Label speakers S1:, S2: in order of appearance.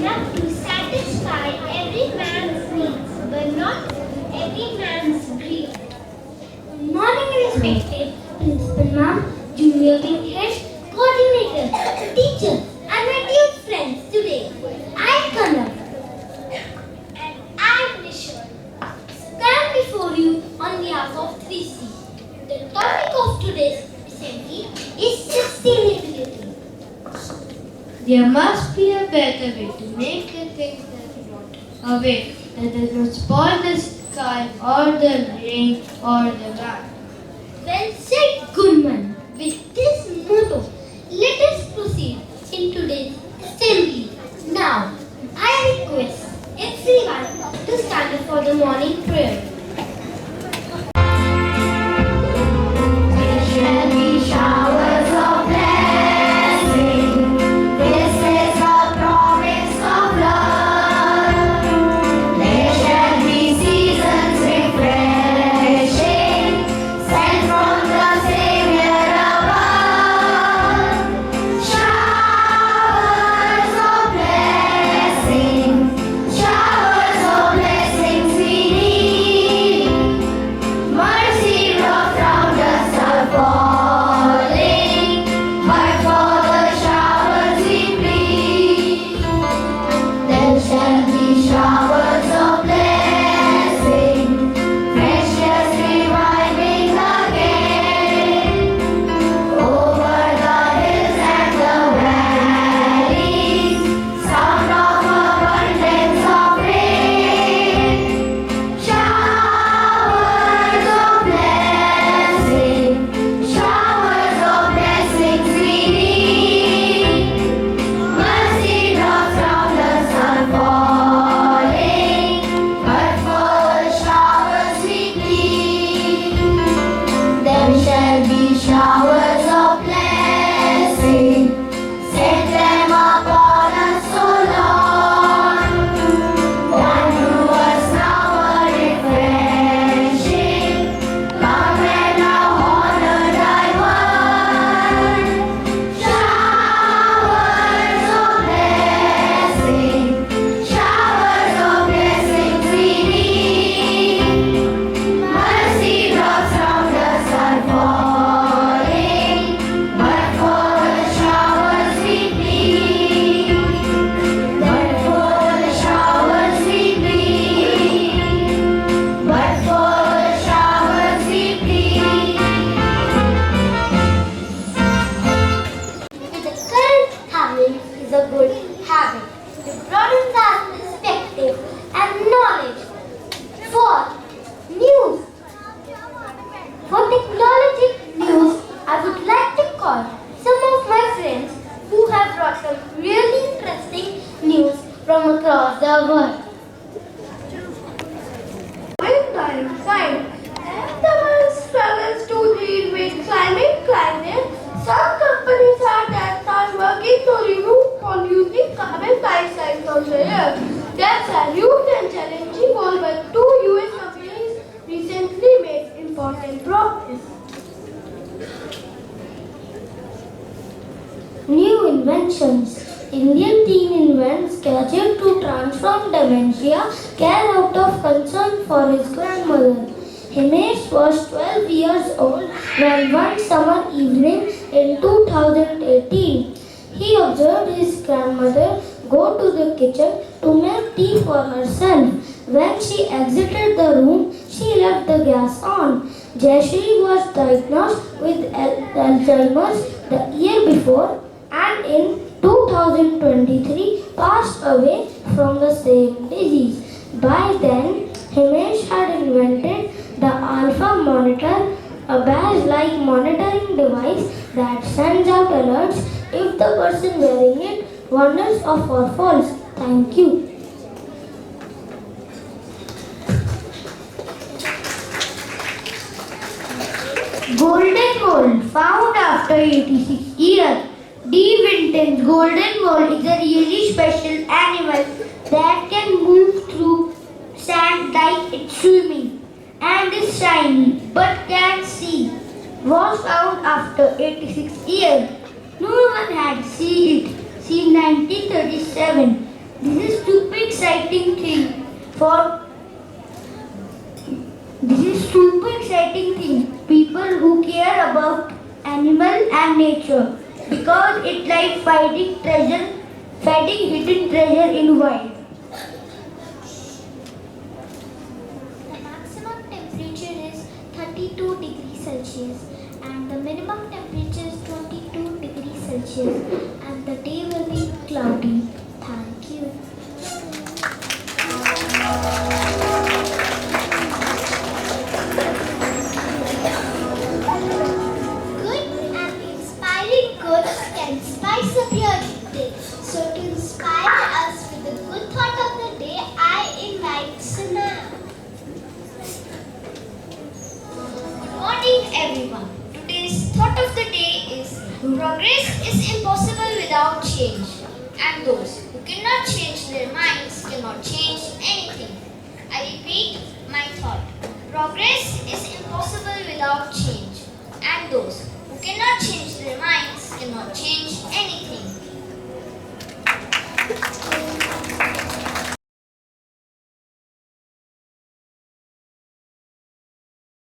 S1: enough to satisfy every man's needs, but not every man's greed. Good morning, respected Principal Ma'am, Junior Wing Heads, Coordinator, Teachers, and my dear friends today. I am Kanal and I am Nishal. Stand before you on behalf of 3C. The topic of today's assembly is sustainability.
S2: There must be a better way to make the things that we want. A way that does not spoil the sky or the rain or the land.
S1: Well said, Goodman. With this motto, let us proceed in today's assembly. Now, I request everyone to stand up for the morning prayer.
S3: There shall be showers of blessing. This is a promise of love. There shall be seasons refreshing, sent from the Savior above. Showers of blessing, showers of blessings we need. Mercy drops round us are falling, but for the showers we plead. There shall be showers of blessing, precious reviving again, over the hills and the valleys, sound of abundance of rain. Showers of blessing, showers of blessings we need. Mercy drops round us are falling, but for the showers we plead. There shall be showers of blessing, set them upon us, O Lord. Down to us now a refreshing, come and now honor thy word. Showers of blessing, showers of blessings we need. Mercy drops round us are falling, but for the showers we plead. But for the showers we plead. But for the showers we plead.
S1: With the current habit is a good habit. It broadens our perspective and knowledge. For news, for technology news, I would like to call some of my friends who have brought some really interesting news from across the world.
S4: Maritime side. As the world struggles to deal with climate crisis, some companies are working to remove polluting carbon dioxide from the air. That's a huge and challenging goal, but two US companies recently made important progress.
S1: New inventions. Indian teen invents gadget to transform dementia care out of concern for his grandmother. Himesh was 12 years old when one summer evening in 2018, he observed his grandmother go to the kitchen to make tea for herself. When she exited the room, she left the gas on. Jayashree was diagnosed with Alzheimer's the year before and in 2023 passed away from the same disease. By then, Himesh had invented the Alpha Monitor, a badge-like monitoring device that sends out alerts if the person wearing it wanders off or falls. Thank you. Golden Mole found after 86 years. D. Vinton's golden mole is a really special animal that can move through sand like it's swimming and is shiny but can't see. Was found after 86 years. No one had seen it since 1937. This is super exciting thing for this is super exciting thing. People who care about animal and nature because it's like finding hidden treasure in wild.
S5: The maximum temperature is 32 degrees Celsius and the minimum temperature is 22 degrees Celsius and the day will be cloudy. Thank you. Good and inspiring quotes can spice up your day. So to inspire us with the good thought of the day, I invite Sana. Good morning everyone. Today's thought of the day is progress is impossible without change and those who cannot change their minds cannot change anything. I repeat my thought. Progress is impossible without change and those who cannot change their minds cannot change anything.